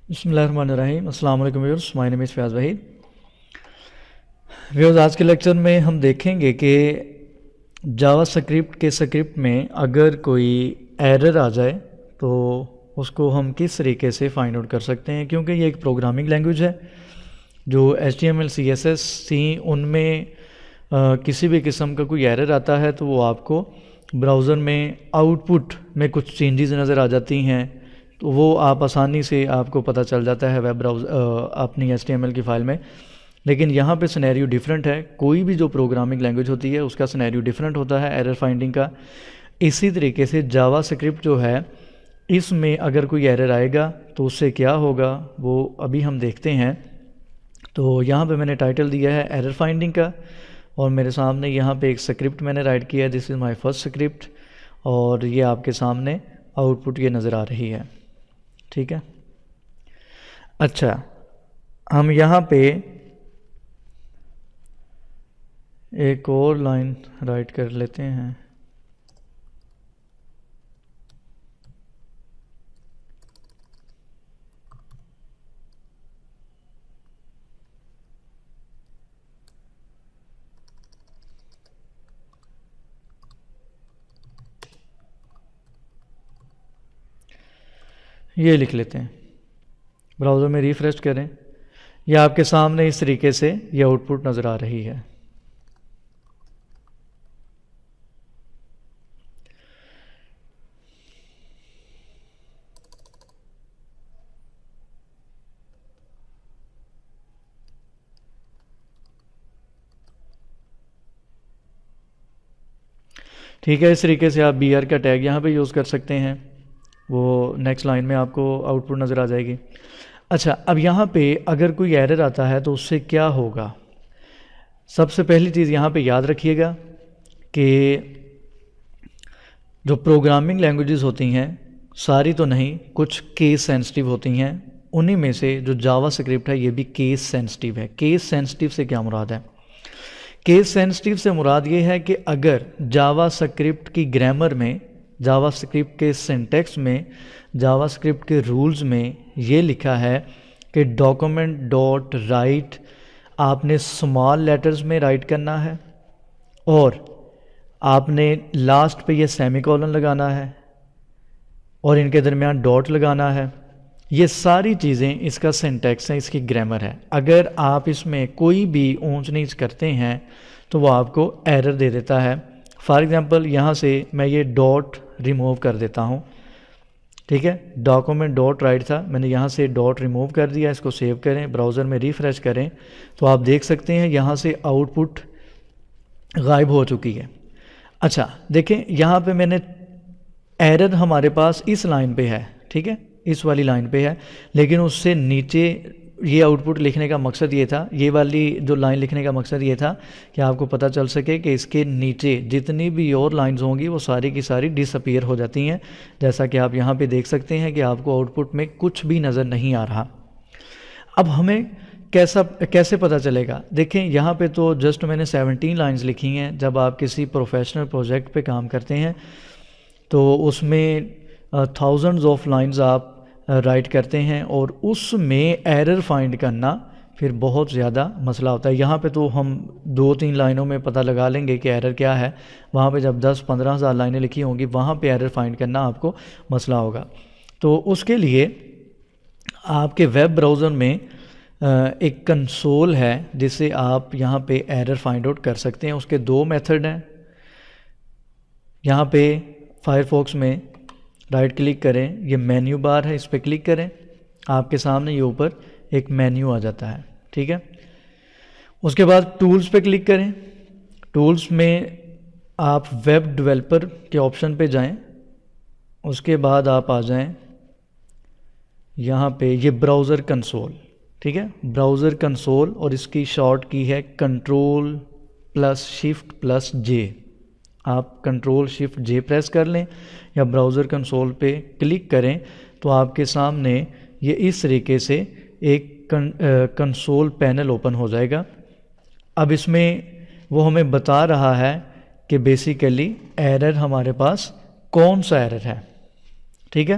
بسم اللہ الرحمن الرحیم. السلام علیکم ویورز. مائی نیم از فیاض وحید. ویورز, آج کے لیکچر میں ہم دیکھیں گے کہ جاوا سکرپٹ کے سکرپٹ میں اگر کوئی ایرر آ جائے تو اس کو ہم کس طریقے سے فائنڈ آؤٹ کر سکتے ہیں, کیونکہ یہ ایک پروگرامنگ لینگویج ہے. جو HTML CSS تھیں ان میں کسی بھی قسم کا کوئی ایرر آتا ہے تو وہ آپ کو براؤزر میں آؤٹ پٹ میں کچھ چینجز نظر آ جاتی ہیں, تو وہ آپ آسانی سے آپ کو پتہ چل جاتا ہے ویب براؤزر اپنی HTML کی فائل میں. لیکن یہاں پہ سینیریو ڈیفرنٹ ہے. کوئی بھی جو پروگرامنگ لینگویج ہوتی ہے اس کا سینیریو ڈیفرنٹ ہوتا ہے ایرر فائنڈنگ کا. اسی طریقے سے جاوا سکرپٹ جو ہے اس میں اگر کوئی ایرر آئے گا تو اس سے کیا ہوگا وہ ابھی ہم دیکھتے ہیں. تو یہاں پہ میں نے ٹائٹل دیا ہے ایرر فائنڈنگ کا, اور میرے سامنے یہاں پہ ایک سکرپٹ میں نے رائٹ کیا ہے, دس از مائی فرسٹ سکرپٹ, اور یہ آپ کے سامنے آؤٹ پٹ یہ نظر آ رہی ہے. ٹھیک ہے. اچھا, ہم یہاں پہ ایک اور لائن رائٹ کر لیتے ہیں. یہ لکھ لیتے ہیں. براؤزر میں ریفریش کریں, یہ آپ کے سامنے اس طریقے سے یہ آؤٹ پٹ نظر آ رہی ہے. ٹھیک ہے, اس طریقے سے آپ BR کا ٹیگ یہاں پہ یوز کر سکتے ہیں. وہ نیکسٹ لائن میں آپ کو آؤٹ پٹ نظر آ جائے گی. اچھا, اب یہاں پہ اگر کوئی ایرر آتا ہے تو اس سے کیا ہوگا. سب سے پہلی چیز یہاں پہ یاد رکھیے گا کہ جو پروگرامنگ لینگویجز ہوتی ہیں ساری تو نہیں, کچھ کیس سینسٹیو ہوتی ہیں. انہی میں سے جو جاوا سکرپٹ ہے یہ بھی کیس سینسٹیو ہے. کیس سینسٹیو سے کیا مراد ہے؟ کیس سینسٹیو سے مراد یہ ہے کہ اگر جاوا سکرپٹ کی گرامر میں, جاوا سکرپٹ کے سینٹیکس میں, جاوا سکرپٹ کے رولز میں یہ لکھا ہے کہ ڈاکومنٹ ڈاٹ رائٹ آپ نے اسمال لیٹرز میں رائٹ کرنا ہے, اور آپ نے لاسٹ پہ یہ سیمی کولن لگانا ہے, اور ان کے درمیان ڈاٹ لگانا ہے. یہ ساری چیزیں اس کا سینٹیکس ہے, اس کی گرامر ہے. اگر آپ اس میں کوئی بھی اونچ نیچ کرتے ہیں تو وہ آپ کو ایرر دے دیتا ہے. فار ایگزامپل یہاں سے میں یہ ڈاٹ ریموو کر دیتا ہوں. ٹھیک ہے, ڈاکومنٹ ڈاٹ رائٹ تھا, میں نے یہاں سے ڈاٹ ریموو کر دیا. اس کو سیو کریں, براؤزر میں ریفریش کریں تو آپ دیکھ سکتے ہیں یہاں سے آؤٹ پٹ غائب ہو چکی ہے. اچھا دیکھیں, یہاں پہ میں نے ایرر ہمارے پاس اس لائن پہ ہے, ٹھیک ہے, اس والی لائن پہ ہے, لیکن اس سے نیچے یہ آؤٹ پٹ لکھنے کا مقصد یہ تھا, یہ والی جو لائن لکھنے کا مقصد یہ تھا کہ آپ کو پتہ چل سکے کہ اس کے نیچے جتنی بھی اور لائنز ہوں گی وہ ساری کی ساری ڈس اپیئر ہو جاتی ہیں. جیسا کہ آپ یہاں پہ دیکھ سکتے ہیں کہ آپ کو آؤٹ پٹ میں کچھ بھی نظر نہیں آ رہا. اب ہمیں کیسے پتہ چلے گا؟ دیکھیں یہاں پہ تو جسٹ میں نے 17 لائنز لکھی ہیں. جب آپ کسی پروفیشنل پروجیکٹ پہ کام کرتے ہیں تو اس میں تھاؤزنڈز آف لائنز آپ رائٹ کرتے ہیں, اور اس میں ایرر فائنڈ کرنا پھر بہت زیادہ مسئلہ ہوتا ہے. یہاں پہ تو ہم 2-3 لائنوں میں پتہ لگا لیں گے کہ ایرر کیا ہے. وہاں پہ جب 10-15 ہزار لائنیں لکھی ہوں گی وہاں پہ ایرر فائنڈ کرنا آپ کو مسئلہ ہوگا. تو اس کے لیے آپ کے ویب براؤزر میں ایک کنسول ہے جس سے آپ یہاں پہ ایرر فائنڈ آؤٹ کر سکتے ہیں. اس کے 2 میتھڈ ہیں. یہاں پہ فائر فاکس میں رائٹ کلک کریں, یہ مینیو بار ہے, اس پہ کلک کریں, آپ کے سامنے یہ اوپر ایک مینیو آ جاتا ہے. ٹھیک ہے, اس کے بعد ٹولز پہ کلک کریں. ٹولز میں آپ ویب ڈیولپر کے آپشن پہ جائیں, اس کے بعد آپ آ جائیں یہاں پہ یہ براؤزر کنسول. ٹھیک ہے, براؤزر کنسول, اور اس کی شارٹ کی ہے Ctrl+Shift+J. آپ Ctrl+Shift+J پریس کر لیں یا براؤزر کنسول پہ کلک کریں تو آپ کے سامنے یہ اس طریقے سے ایک کنسول پینل اوپن ہو جائے گا. اب اس میں وہ ہمیں بتا رہا ہے کہ بیسیکلی ایرر ہمارے پاس کون سا ایرر ہے. ٹھیک ہے,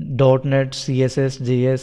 .NET CSS JS